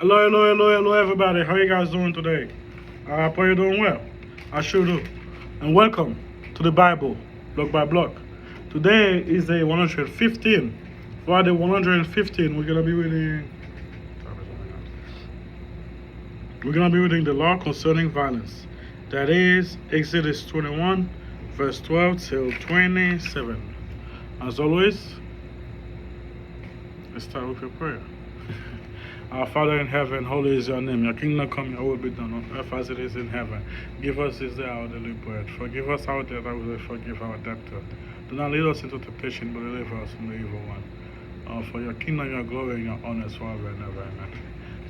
Hello, everybody. How you guys doing today? I hope you're doing well. I sure do. And welcome to the Bible, block by block. Today is day 115. For the 115, we're gonna be reading the law concerning violence. That is Exodus 21, verse 12 till 27. As always, let's start with a prayer. Our Father in heaven, holy is your name. Your kingdom come, your will be done on earth as it is in heaven. Give us this day our daily bread. Forgive us our debt, as we forgive our debtor. Do not lead us into temptation, but deliver us from the evil one. For your kingdom, your glory, and your honor is forever and ever. Amen.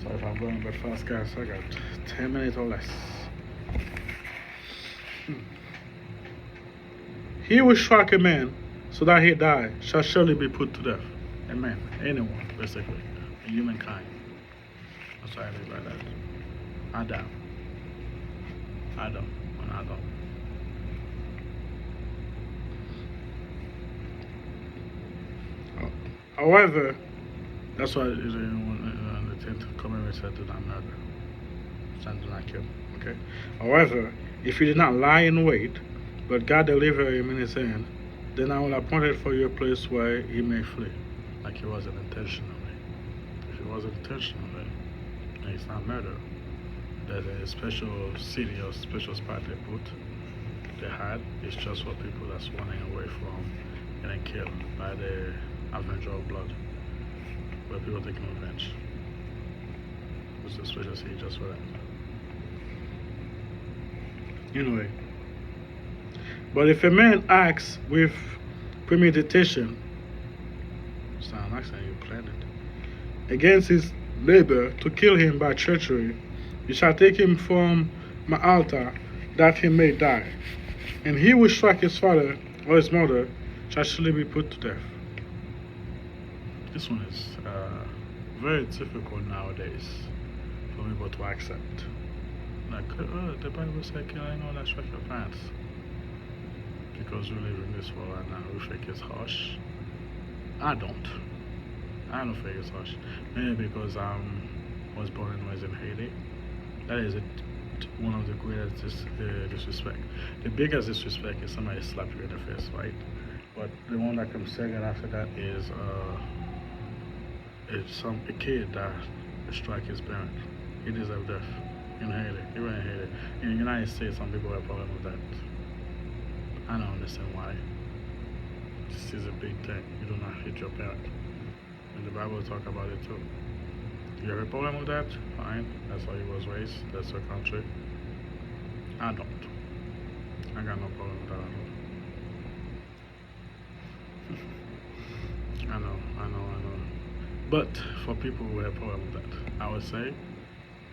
So if I'm going but fast, guys, I got 10 minutes or less. He who strike a man so that he die shall surely be put to death. Amen. Anyone, basically, humankind. That's why I live like that. Adam, and Adam. However, that's why the 10th commandment said, do not murder. Son, do not kill. Okay? However, if you did not lie in wait, but God delivered him in his hand, then I will appoint it for you a place where he may flee. Like he wasn't intentionally. If he wasn't intentionally, and it's not murder. There's a special city or special spot they had. It's just for people that's running away from getting killed by the avenger of blood, where people taking revenge. It's a special city just for that. Anyway, but if a man acts with premeditation, sound like saying you planned it, against his neighbor to kill him by treachery, you shall take him from my altar, that he may die. And he who strike his father or his mother shall surely be put to death. This one is very difficult nowadays for people to accept. Like, the Bible says, killing all that strike your parents. Because we live in this world right now, we think it's harsh. I don't think it's harsh. Maybe because I was born and raised in Haiti. That is one of the greatest disrespect. The biggest disrespect is somebody slap you in the face, right? But the one that comes second after that is a kid that strike his parent. He deserves death in Haiti. He went in Haiti. In the United States, some people have a problem with that. I don't understand why. This is a big thing. You do not hit your parent. And the Bible talk about it too. You have a problem with that? Fine. That's how he was raised. That's your country. I don't. I got no problem with that at all. I know. But for people who have a problem with that, I would say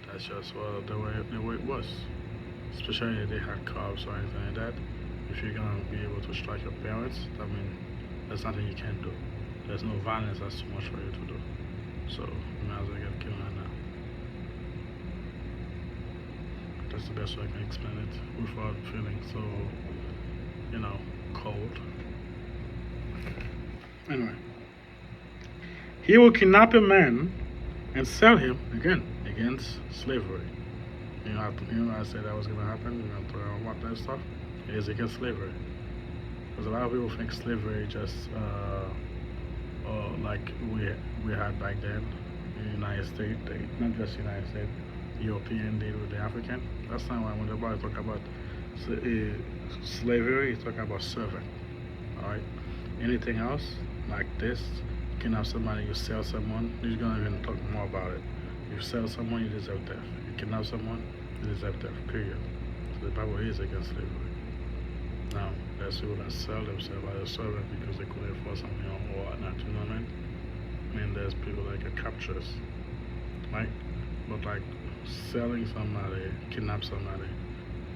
that's just the way it was. Especially if they had carbs or anything like that. If you're gonna be able to strike your parents, I mean, there's nothing you can do. There's no violence that's too much for you to do. So you might as well get killed right now. That's the best way I can explain it without feeling so, cold. Anyway. He will kidnap a man and sell him, again, against slavery. I said that was going to happen. You're going to throw out what that stuff. It is against slavery. Because a lot of people think slavery just like we had back then in the United States, not just the United States, European deal with the African. That's not why when the Bible talk about slavery, it's talking about servant. Alright? Anything else like this, you can have somebody, you sell someone, you're gonna even talk more about it. You sell someone, you deserve death. You kidnap someone, you deserve death, period. So the Bible is against slavery. Now, there's people that sell themselves as a servant because they couldn't afford something or whatnot, you know what I mean? I mean, there's people like captures, right? But like selling somebody, kidnap somebody,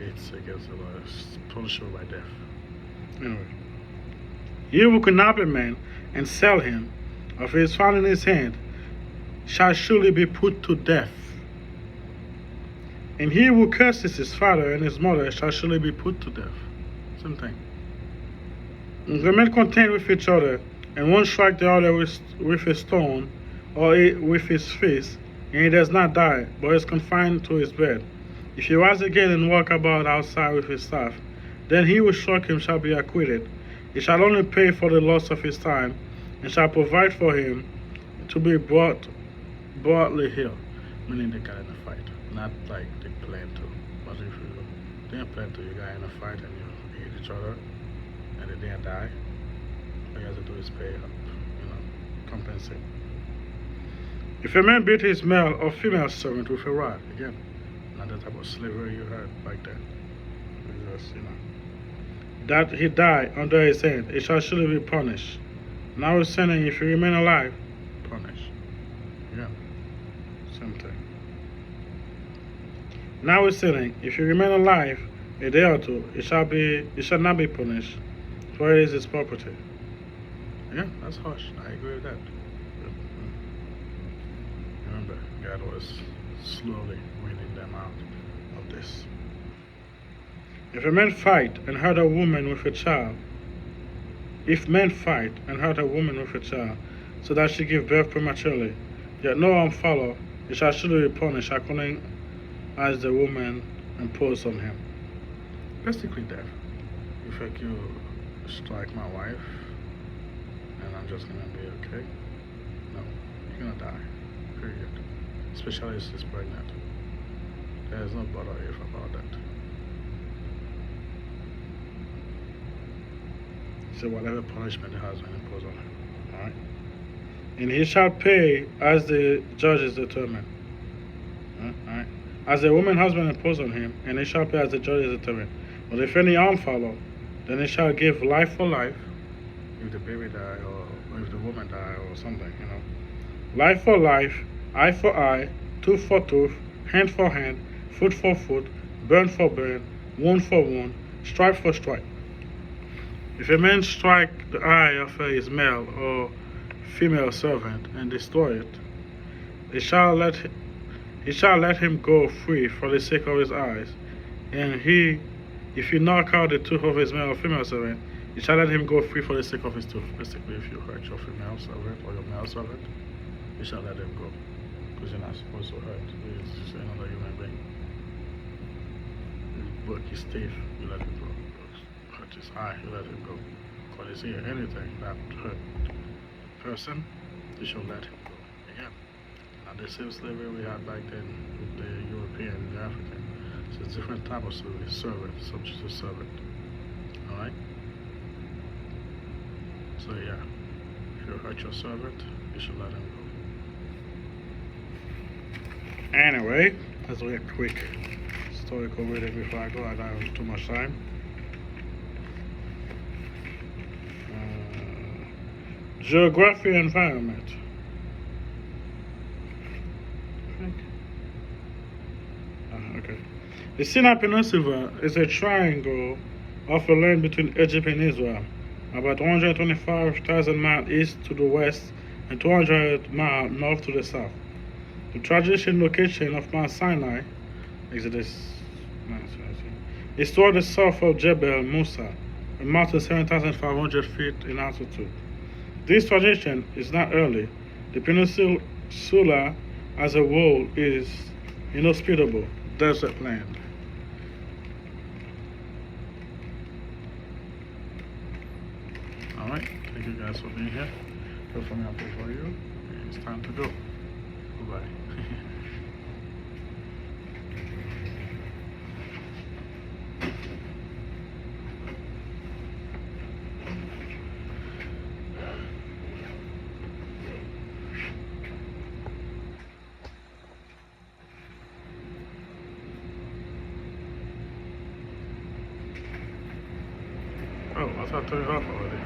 it's against the law. It's punishable by death. Anyway, he who kidnap a man and sell him, of his found in his hand, shall surely be put to death. And he who curses his father and his mother shall surely be put to death. Same thing. If the men contend with each other, and one strike the other with a stone or with his fist, and he does not die, but is confined to his bed. If he rise again and walk about outside with his staff, then he who struck him shall be acquitted. He shall only pay for the loss of his time, and shall provide for him to be brought broadly here. Meaning they got in a fight, not like they plan to. But if you didn't plan to, you got in a fight and you hit each other, and they didn't die, all you have to do is pay up, compensate. If a man beat his male or female servant with a rod, again, not the type of slavery you heard back then. Just, that he die under his hand, he shall surely be punished. Now he's saying, if you remain alive, punish. Yeah, same thing. Now he's saying, if you remain alive a day or two, it shall not be punished, for it is his property. Yeah, that's harsh. I agree with that. Remember, God was slowly weaning them out of this. If a man fight and hurt a woman with a child, so that she give birth prematurely, yet no harm follow, he shall surely be punished according as the woman imposed on him. Basically death. If you strike my wife, and I'm just gonna be okay? No, you're gonna die. Period. Especially if she's pregnant. There's no bother if about that. So whatever punishment the husband imposed on him. Alright? And he shall pay as the judges determine. Alright? As the woman husband imposed on him, and he shall pay as the judges determine. But if any harm follow, then he shall give life for life, if the baby die or if the woman die or something, Life for life, eye for eye, tooth for tooth, hand for hand, foot for foot, burn for burn, wound for wound, stripe for stripe. If a man strike the eye of his male or female servant and destroy it, he shall let him go free for the sake of his eyes. And if he knock out the tooth of his male or female servant, he shall let him go free for the sake of his tooth. Basically, if you hurt your female servant or your male servant, you shall let him go. Because you're not supposed to hurt. It's another human being. You broke his teeth, you let him go. Hurt his eye, you let him go. Cut his ear, anything that hurt person, you shall let him go. Again, now the same slavery we had back then with the European and the African. So it's different type of slavery, servant, subject to servant. Alright? So yeah, if you hurt your servant, you should let him go. Anyway, let's do a quick historical reading before I go. I don't have too much time. Geography and environment. Okay. The Sinai Peninsula is a triangle of the land between Egypt and Israel, about 125,000 miles east to the west and 200 miles north to the south. The traditional location of Mount Sinai, Exodus 9:17, is toward the south of Jebel Musa, a mountain 7,500 feet in altitude. This tradition is not early. The peninsula as a whole is inhospitable desert land. Alright, thank you guys for being here. Pray for me, I'll pray for you. It's time to go. Goodbye. Oh, I thought I turned it off already.